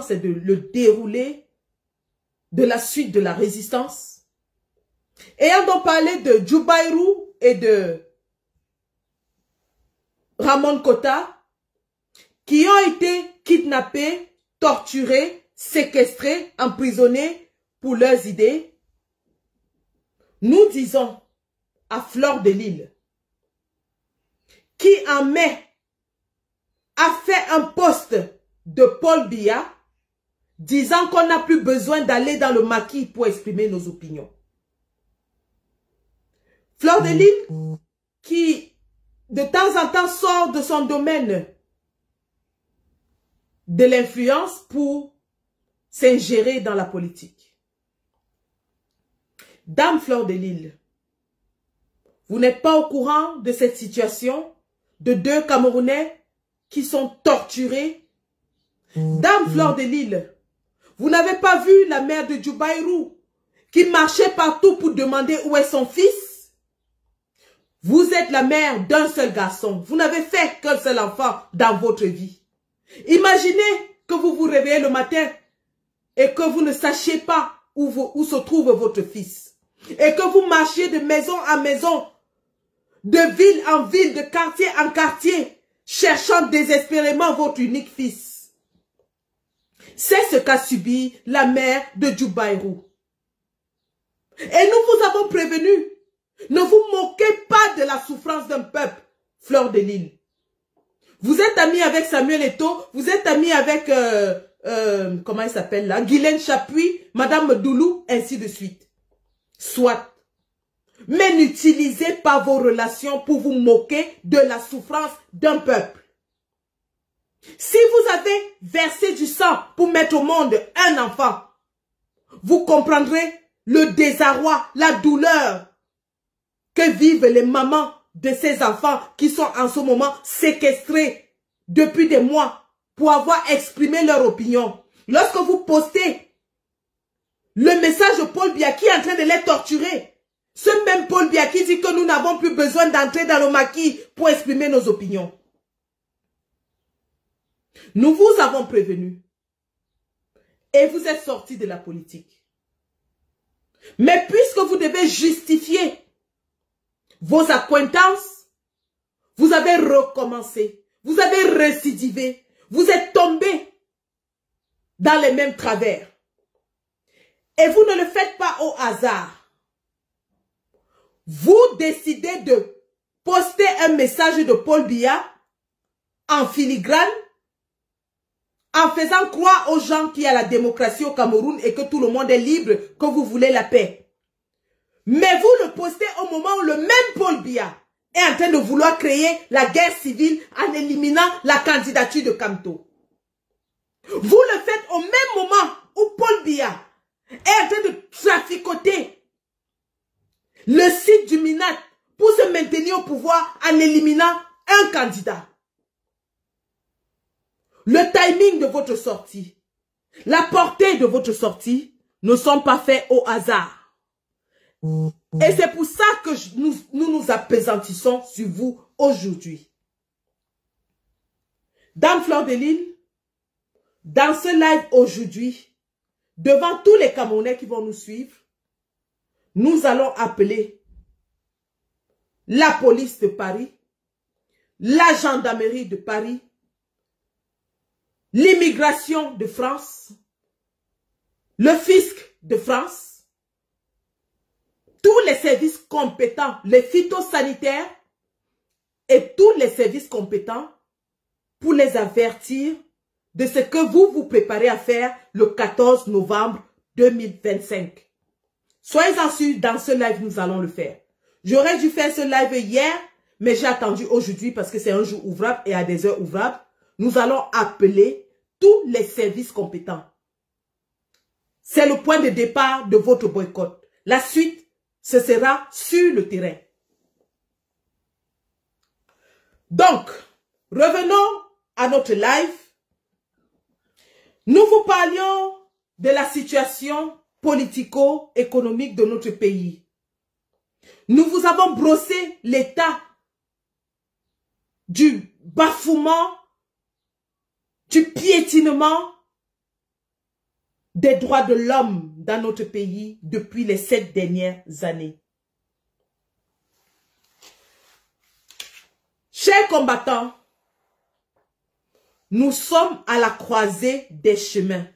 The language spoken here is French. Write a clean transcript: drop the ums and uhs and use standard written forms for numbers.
c'est de le dérouler de la suite de la résistance. Ayant donc parlé de Djoubaïrou et de Ramon Kota, qui ont été kidnappés, torturés, séquestrés, emprisonnés pour leurs idées, nous disons à Fleur de Lille, qui en mai a fait un post de Paul Biya, disant qu'on n'a plus besoin d'aller dans le maquis pour exprimer nos opinions. Fleur de Lille, qui de temps en temps sort de son domaine de l'influence pour s'ingérer dans la politique. Dame Fleur de Lille, vous n'êtes pas au courant de cette situation de 2 Camerounais qui sont torturés. Dame Fleur de Lille, vous n'avez pas vu la mère de Djoubaïrou qui marchait partout pour demander où est son fils? Vous êtes la mère d'un seul garçon. Vous n'avez fait qu'un seul enfant dans votre vie. Imaginez que vous vous réveillez le matin et que vous ne sachiez pas où se trouve votre fils. Et que vous marchiez de maison en maison, de ville en ville, de quartier en quartier, cherchant désespérément votre unique fils. C'est ce qu'a subi la mère de Djoubaïrou. Et nous vous avons prévenu, ne vous moquez pas de la souffrance d'un peuple, Fleur de Lille. Vous êtes amis avec Samuel Eto'o, vous êtes amis avec, comment il s'appelle là, Guylaine Chapuis, Madame Doulou, ainsi de suite. Soit. Mais n'utilisez pas vos relations pour vous moquer de la souffrance d'un peuple. Si vous avez versé du sang pour mettre au monde un enfant, vous comprendrez le désarroi, la douleur que vivent les mamans de ces enfants qui sont en ce moment séquestrés depuis des mois pour avoir exprimé leur opinion. Lorsque vous postez le message de Paul Biya qui est en train de les torturer, ce même Paul Biya qui dit que nous n'avons plus besoin d'entrer dans le maquis pour exprimer nos opinions. Nous vous avons prévenu et vous êtes sortis de la politique. Mais puisque vous devez justifier vos accointances, vous avez recommencé, vous avez récidivé, vous êtes tombé dans les mêmes travers. Et vous ne le faites pas au hasard. Vous décidez de poster un message de Paul Biya en filigrane, en faisant croire aux gens qu'il y a la démocratie au Cameroun et que tout le monde est libre, que vous voulez la paix. Mais vous le postez au moment où le même Paul Biya est en train de vouloir créer la guerre civile en éliminant la candidature de Kamto. Vous le faites au même moment où Paul Biya est en train de traficoter le site du Minat pour se maintenir au pouvoir en éliminant un candidat. Le timing de votre sortie, la portée de votre sortie ne sont pas faits au hasard. Et c'est pour ça que nous appesantissons sur vous aujourd'hui. Dame Fleur de Lille, dans ce live aujourd'hui, devant tous les Camerounais qui vont nous suivre, nous allons appeler la police de Paris, la gendarmerie de Paris, l'immigration de France, le fisc de France, tous les services compétents, les phytosanitaires et tous les services compétents pour les avertir de ce que vous vous préparez à faire le 14 novembre 2025. Soyez-en sûrs, dans ce live, nous allons le faire. J'aurais dû faire ce live hier, mais j'ai attendu aujourd'hui parce que c'est un jour ouvrable et à des heures ouvrables. Nous allons appeler tous les services compétents. C'est le point de départ de votre boycott. La suite, ce sera sur le terrain. Donc, revenons à notre live. Nous vous parlions de la situation politico-économique de notre pays. Nous vous avons brossé l'état du bafouement, du piétinement des droits de l'homme dans notre pays depuis les 7 dernières années. Chers combattants, nous sommes à la croisée des chemins.